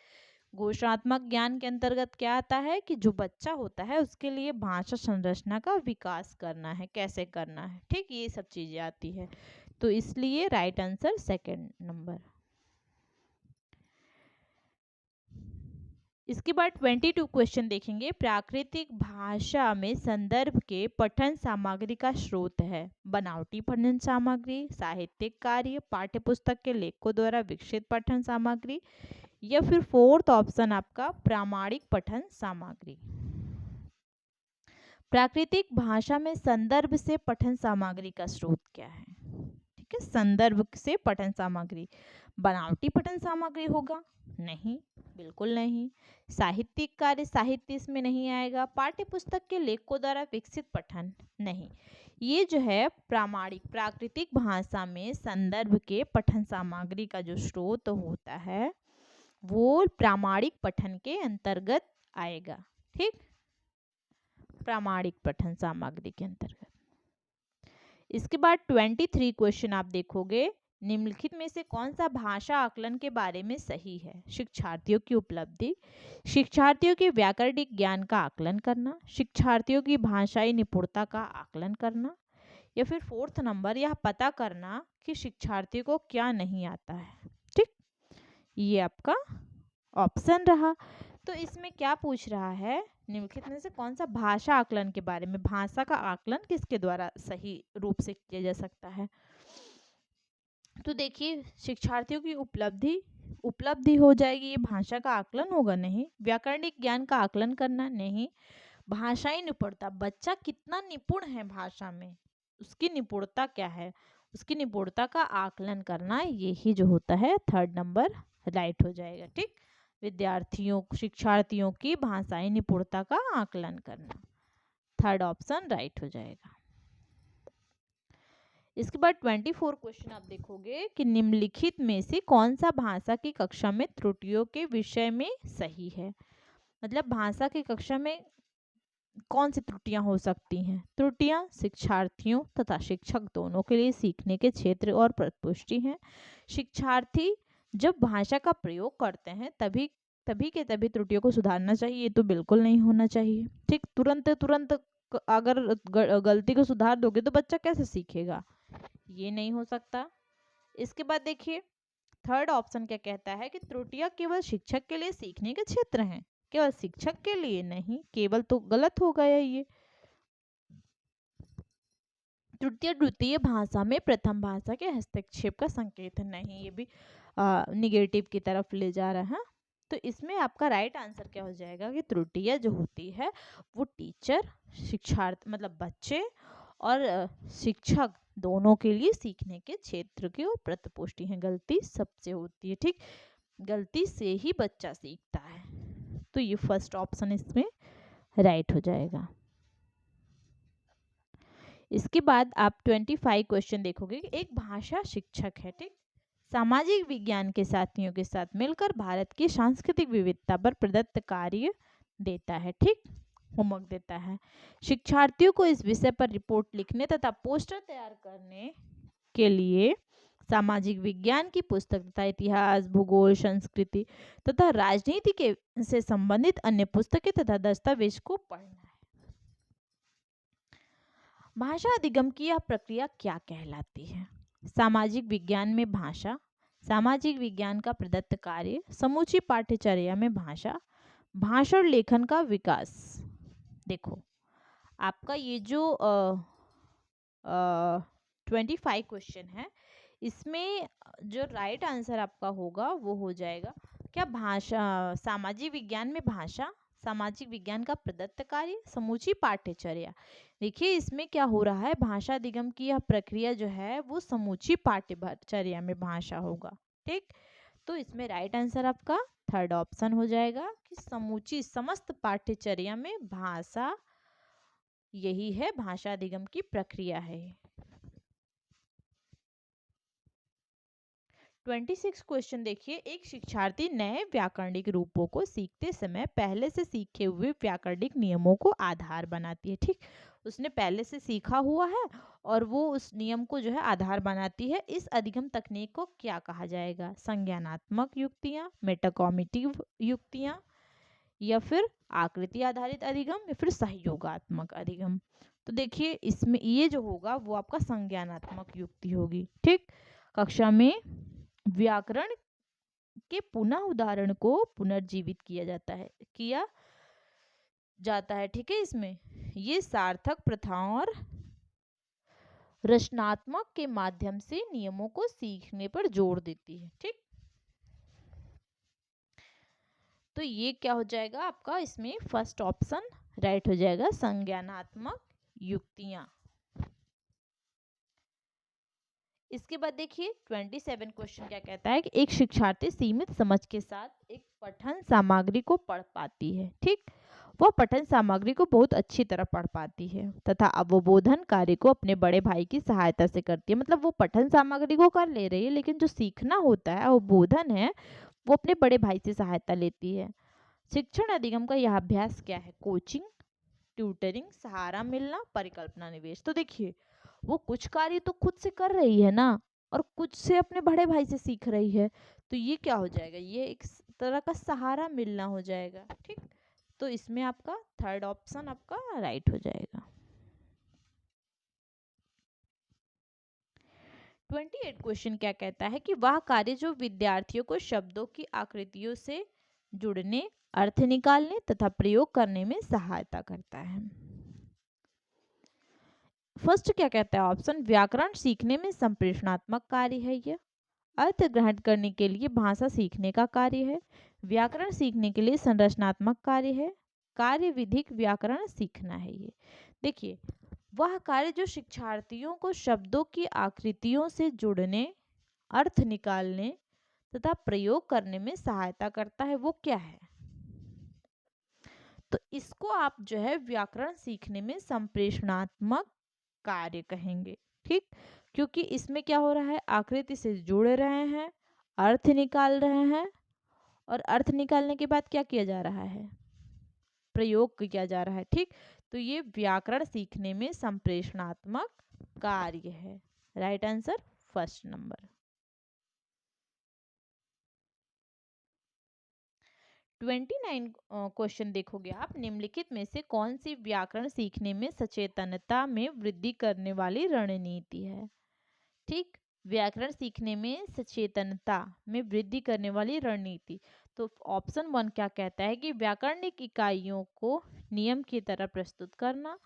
घोषणात्मक ज्ञान के अंतर्गत क्या आता है कि जो बच्चा होता है उसके लिए भाषा संरचना का विकास करना है, कैसे करना है। ठीक, ये सब चीजें आती है, तो इसलिए राइट आंसर सेकंड नंबर। इसके बाद 22 क्वेश्चन देखेंगे। प्राकृतिक भाषा में संदर्भ के पठन सामग्री का स्रोत है। बनावटी पठन सामग्री, साहित्यिक कार्य, पाठ्यपुस्तक के लेखकों द्वारा विकसित पठन सामग्री, या फिर फोर्थ ऑप्शन आपका प्रामाणिक पठन सामग्री। प्राकृतिक भाषा में संदर्भ से पठन सामग्री का स्रोत क्या है? ठीक है, संदर्भ से पठन सामग्री, बनावटी पठन सामग्री होगा? नहीं, बिल्कुल नहीं। साहित्यिक कार्य, साहित्य इसमें नहीं आएगा। पाठ्यपुस्तक के लेखकों द्वारा विकसित पठन, नहीं। ये जो है प्रामाणिक, प्राकृतिक भाषा में संदर्भ के पठन सामग्री का जो स्रोत होता है वो प्रामाणिक पठन के अंतर्गत आएगा। ठीक, प्रामाणिक पठन सामग्री के अंतर्गत। इसके बाद 23 क्वेश्चन आप देखोगे। निम्नलिखित में से कौन सा भाषा आकलन के बारे में सही है? शिक्षार्थियों की उपलब्धि, शिक्षार्थियों के व्याकरणिक ज्ञान का आकलन करना, शिक्षार्थियों की भाषाई निपुणता का आकलन करना, या फिर फोर्थ नंबर यह पता करना कि शिक्षार्थियों को क्या नहीं आता है। ठीक, ये आपका ऑप्शन रहा। तो इसमें क्या पूछ रहा है, निम्नलिखित में से कौन सा भाषा आकलन के बारे में, भाषा का आकलन किसके द्वारा सही रूप से किया जा सकता है। तो देखिए शिक्षार्थियों की उपलब्धि हो जाएगी, ये भाषा का आकलन होगा नहीं। व्याकरणिक ज्ञान का आकलन करना नहीं। भाषाई निपुणता, बच्चा कितना निपुण है भाषा में, उसकी निपुणता क्या है, उसकी निपुणता का आकलन करना, यही जो होता है थर्ड नंबर राइट हो जाएगा। ठीक, विद्यार्थियों शिक्षार्थियों की भाषाई निपुणता का आकलन करना, थर्ड ऑप्शन राइट हो जाएगा। इसके बाद 24 क्वेश्चन आप देखोगे कि निम्नलिखित में से कौन सा भाषा की कक्षा में त्रुटियों के विषय में सही है। मतलब भाषा की कक्षा में कौन सी त्रुटियां हो सकती हैं। त्रुटियां शिक्षार्थियों तथा शिक्षक दोनों के लिए सीखने के क्षेत्र और प्रपुष्टि हैं। शिक्षार्थी जब भाषा का प्रयोग करते हैं तभी तभी के तभी त्रुटियों को सुधारना चाहिए, ये तो बिल्कुल नहीं होना चाहिए। ठीक, तुरंत अगर गलती को सुधार दोगे तो बच्चा कैसे सीखेगा, ये नहीं हो सकता। इसके बाद देखिए थर्ड ऑप्शन क्या कहता है कि त्रुटियां केवल शिक्षक के लिए सीखने के क्षेत्र हैं, केवल शिक्षक के लिए नहीं, केवल तो गलत हो गया ये। तृतीय द्वितीय भाषा में प्रथम भाषा के हस्तक्षेप का संकेत नहीं, ये भी निगेटिव की तरफ ले जा रहा है। तो इसमें आपका राइट आंसर क्या हो जाएगा कि त्रुटियां जो होती है वो टीचर शिक्षार्थी मतलब बच्चे और शिक्षक दोनों के लिए सीखने के क्षेत्र की और प्रतिपुष्टि है। गलती सबसे होती है। ठीक, गलती से ही बच्चा सीखता है, तो ये फर्स्ट ऑप्शन इसमें राइट हो जाएगा। इसके बाद आप 25 क्वेश्चन देखोगे कि एक भाषा शिक्षक है, ठीक, सामाजिक विज्ञान के साथियों के साथ मिलकर भारत की सांस्कृतिक विविधता पर प्रदत्त कार्य देता है। ठीक, होमवर्क देता है। शिक्षार्थियों को इस विषय पर रिपोर्ट लिखने तथा पोस्टर तैयार करने के लिए सामाजिक विज्ञान की पुस्तक तथा इतिहास, भूगोल, संस्कृति तथा राजनीति के से संबंधित अन्य पुस्तकें तथा दस्तावेज को पढ़ना है। भाषा अधिगम की यह प्रक्रिया क्या कहलाती है। सामाजिक विज्ञान में भाषा, सामाजिक विज्ञान का प्रदत्त कार्य, समूची पाठ्यचर्या में भाषा, भाषा और लेखन का विकास। देखो आपका ये जो 25 क्वेश्चन है इसमें जो राइट आंसर आपका होगा वो हो जाएगा क्या, भाषा सामाजिक विज्ञान में भाषा, सामाजिक विज्ञान का प्रदत्त कार्य, समूची पाठ्यचर्या। देखिए इसमें क्या हो रहा है, भाषा अधिगम की यह प्रक्रिया जो है वो समूची पाठ्यचर्या में भाषा होगा। ठीक, तो इसमें राइट आंसर आपका थर्ड ऑप्शन हो जाएगा कि समूची समस्त पाठ्यचर्या में भाषा, यही है भाषा अधिगम की प्रक्रिया है। 26 क्वेश्चन देखिए, एक शिक्षार्थी नए व्याकरणिक रूपों को सीखते समय पहले से सीखे हुए व्याकरणिक नियमों को आधार बनाती है। ठीक, उसने पहले से सीखा हुआ है और वो उस नियम को जो है आधार बनाती है। इस अधिगम तकनीक को क्या कहा जाएगा, संज्ञानात्मक युक्तियां, मेटाकॉग्निटिव युक्तियां, या फिर आकृति आधारित अधिगम, या फिर सहयोगात्मक अधिगम। तो देखिए इसमें ये जो होगा वो आपका संज्ञानात्मक युक्ति होगी। ठीक, कक्षा में व्याकरण के पुनः उदाहरण को पुनर्जीवित किया जाता है। ठीक है, इसमें ये सार्थक प्रथाओं और रचनात्मक के माध्यम से नियमों को सीखने पर जोर देती है। ठीक, तो ये क्या हो जाएगा आपका, इसमें फर्स्ट ऑप्शन राइट हो जाएगा, संज्ञानात्मक युक्तियां। इसके बाद देखिए 27 क्वेश्चन क्या कहता है कि एक शिक्षार्थी सीमित समझ के साथ एक पठन सामग्री को पढ़ पाती है। ठीक, वह पठन सामग्री को बहुत अच्छी तरह पढ़ पाती है तथा अवबोधन कार्य को अपने बड़े भाई की सहायता से करती है। मतलब वो पठन सामग्री को कर ले रही है लेकिन जो सीखना होता है अवबोधन है वो अपने बड़े भाई से सहायता लेती है। शिक्षण अधिगम का यह अभ्यास क्या है, कोचिंग, ट्यूटरिंग, सहारा मिलना, परिकल्पना निवेश। तो देखिए वो कुछ कार्य तो खुद से कर रही है ना और कुछ से अपने बड़े भाई से सीख रही है, तो ये क्या हो जाएगा, ये एक तरह का सहारा मिलना हो जाएगा। ठीक, तो इसमें आपका थर्ड ऑप्शन आपका राइट हो जाएगा। 28 क्वेश्चन क्या कहता है कि वह कार्य जो विद्यार्थियों को शब्दों की आकृतियों से जुड़ने, अर्थ निकालने तथा प्रयोग करने में सहायता करता है। फर्स्ट क्या कहता है ऑप्शन, व्याकरण सीखने में संप्रेषणात्मक कार्य है। यह अर्थ ग्रहण करने के लिए भाषा सीखने का कार्य है। व्याकरण सीखने के लिए संरचनात्मक कार्य है। कार्य विधिक व्याकरण सीखना है। ये देखिए, वह कार्य जो शिक्षार्थियों को शब्दों की आकृतियों से जुड़ने, अर्थ निकालने तथा प्रयोग करने में सहायता करता है, वो क्या है? तो इसको आप जो है व्याकरण सीखने में संप्रेषणात्मक कार्य कहेंगे। ठीक, क्योंकि इसमें क्या हो रहा है, आकृति से जुड़ रहे हैं, अर्थ निकाल रहे हैं, और अर्थ निकालने के बाद क्या किया जा रहा है, प्रयोग किया जा रहा है। ठीक, तो ये व्याकरण सीखने में संप्रेषणात्मक कार्य है। Right answer first number. 29 question देखोगे आप, निम्नलिखित में से कौन सी व्याकरण सीखने में सचेतनता में वृद्धि करने वाली रणनीति है? ठीक, व्याकरण सीखने में सचेतनता में वृद्धि करने वाली रणनीति। तो ऑप्शन 1 क्या कहता है कि व्याकरणिक इकाइयों को नियम की तरह प्रस्तुत करना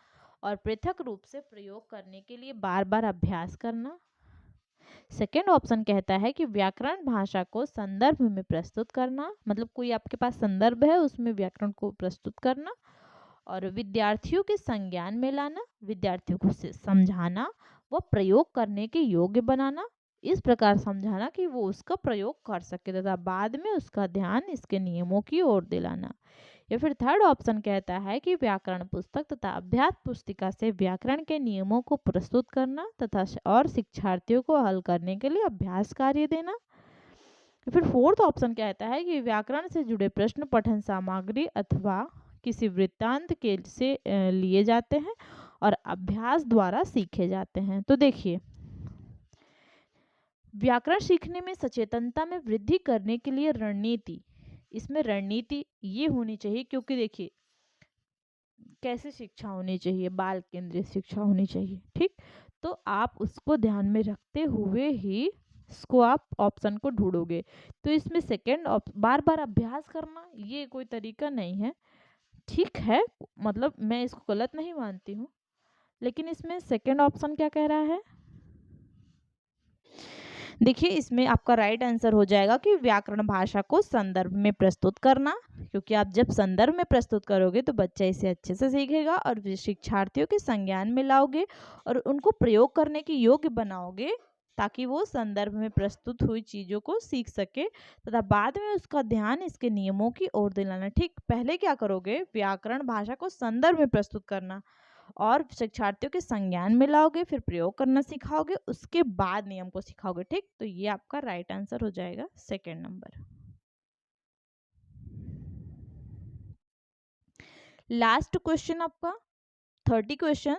और पृथक रूप से प्रयोग करने के लिए बार बार अभ्यास करना। सेकेंड ऑप्शन कहता है कि व्याकरण भाषा को संदर्भ में प्रस्तुत करना, मतलब कोई आपके पास संदर्भ है उसमें व्याकरण को प्रस्तुत करना, और विद्यार्थियों के संज्ञान में लाना, विद्यार्थियों को समझाना व प्रयोग करने के योग्य बनाना, इस प्रकार समझाना कि वो उसका प्रयोग कर सके तथा बाद में उसका ध्यान इसके नियमों की ओर दिलाना। या फिर थर्ड ऑप्शन कहता है कि व्याकरण पुस्तक तथा अभ्यास पुस्तिका से व्याकरण के नियमों को प्रस्तुत करना तथा और शिक्षार्थियों को हल करने के लिए अभ्यास कार्य देना। फिर फोर्थ ऑप्शन कहता है कि व्याकरण से जुड़े प्रश्न पठन सामग्री अथवा किसी वृत्तांत के से लिए जाते हैं और अभ्यास द्वारा सीखे जाते हैं। तो देखिए, व्याकरण सीखने में सचेतनता में वृद्धि करने के लिए रणनीति, इसमें रणनीति ये होनी चाहिए, क्योंकि देखिए कैसे शिक्षा होनी चाहिए, बाल केंद्रित शिक्षा होनी चाहिए। ठीक, तो आप उसको ध्यान में रखते हुए ही इसको आप ऑप्शन को ढूंढोगे। तो इसमें सेकंड बार बार अभ्यास करना ये कोई तरीका नहीं है। ठीक है, मतलब मैं इसको गलत नहीं मानती हूँ, लेकिन इसमें सेकंड ऑप्शन क्या कह रहा है, देखिए इसमें आपका राइट आंसर हो जाएगा कि व्याकरण भाषा को संदर्भ में प्रस्तुत करना, क्योंकि आप जब संदर्भ में प्रस्तुत करोगे तो बच्चा इसे अच्छे से सीखेगा और शिक्षार्थियों के संज्ञान में लाओगे और उनको प्रयोग करने के योग्य बनाओगे ताकि वो संदर्भ में प्रस्तुत हुई चीज़ों को सीख सके तथा बाद में उसका ध्यान इसके नियमों की ओर दिलाना। ठीक, पहले क्या करोगे, व्याकरण भाषा को संदर्भ में प्रस्तुत करना और शिक्षार्थियों के संज्ञान में लाओगे, फिर प्रयोग करना सिखाओगे, उसके बाद नियम को सिखाओगे। ठीक, तो ये आपका राइट आंसर हो जाएगा सेकंड नंबर। लास्ट क्वेश्चन आपका 30 क्वेश्चन,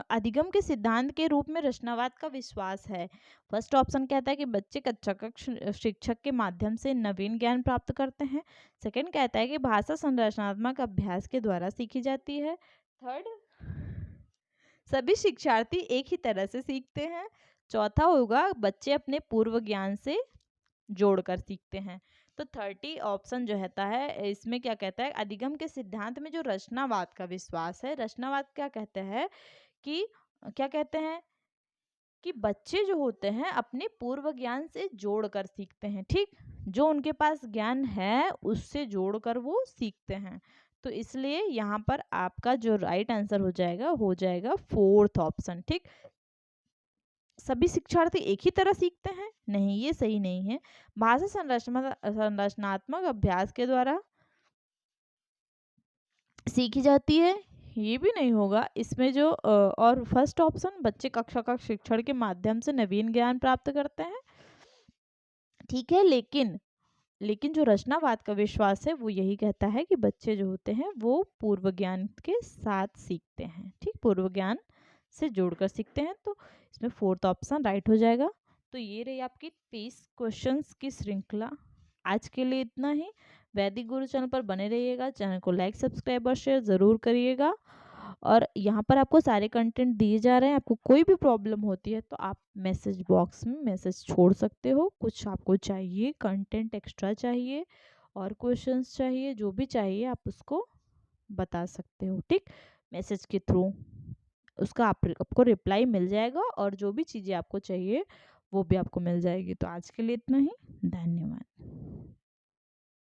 अधिगम के सिद्धांत के रूप में रचनावाद का विश्वास है। फर्स्ट ऑप्शन कहता है कि बच्चे कक्षा कक्षा शिक्षक के माध्यम से नवीन ज्ञान प्राप्त करते हैं। सेकंड कहता है कि भाषा संरचनात्मक अभ्यास के द्वारा सीखी जाती है। थर्ड, सभी शिक्षार्थी एक ही तरह से सीखते हैं। चौथा होगा बच्चे अपने पूर्व ज्ञान से जोड़कर सीखते हैं। तो 30 ऑप्शन जो रहता है इसमें क्या कहता है, अधिगम के सिद्धांत में जो रचनावाद का विश्वास है, रचनावाद क्या कहते हैं कि क्या कहते हैं कि बच्चे जो होते हैं अपने पूर्व ज्ञान से जोड़कर सीखते हैं। ठीक, जो उनके पास ज्ञान है उससे जोड़कर वो सीखते हैं। तो इसलिए यहाँ पर आपका जो राइट आंसर हो जाएगा फोर्थ ऑप्शन। ठीक, सभी शिक्षार्थी एक ही तरह सीखते हैं, नहीं, ये सही नहीं है। भाषा संरचनात्मक अभ्यास के द्वारा सीखी जाती है, ये भी नहीं होगा। इसमें जो और फर्स्ट ऑप्शन, बच्चे कक्षा का शिक्षण के माध्यम से नवीन ज्ञान प्राप्त करते हैं। ठीक है, लेकिन जो रचनावाद का विश्वास है वो यही कहता है कि बच्चे जो होते हैं वो पूर्व ज्ञान के साथ सीखते हैं। ठीक, पूर्व ज्ञान से जोड़कर सीखते हैं। तो इसमें फोर्थ ऑप्शन राइट हो जाएगा। तो ये रही आपकी 30 क्वेश्चंस की श्रृंखला। आज के लिए इतना ही। वैदिक गुरु चैनल पर बने रहिएगा, चैनल को लाइक सब्सक्राइब और शेयर ज़रूर करिएगा और यहाँ पर आपको सारे कंटेंट दिए जा रहे हैं। आपको कोई भी प्रॉब्लम होती है तो आप मैसेज बॉक्स में मैसेज छोड़ सकते हो। कुछ आपको चाहिए कंटेंट एक्स्ट्रा चाहिए और क्वेश्चंस चाहिए, जो भी चाहिए आप उसको बता सकते हो, ठीक, मैसेज के थ्रू। उसका आपको रिप्लाई मिल जाएगा और जो भी चीज़ें आपको चाहिए वो भी आपको मिल जाएगी। तो आज के लिए इतना ही। धन्यवाद।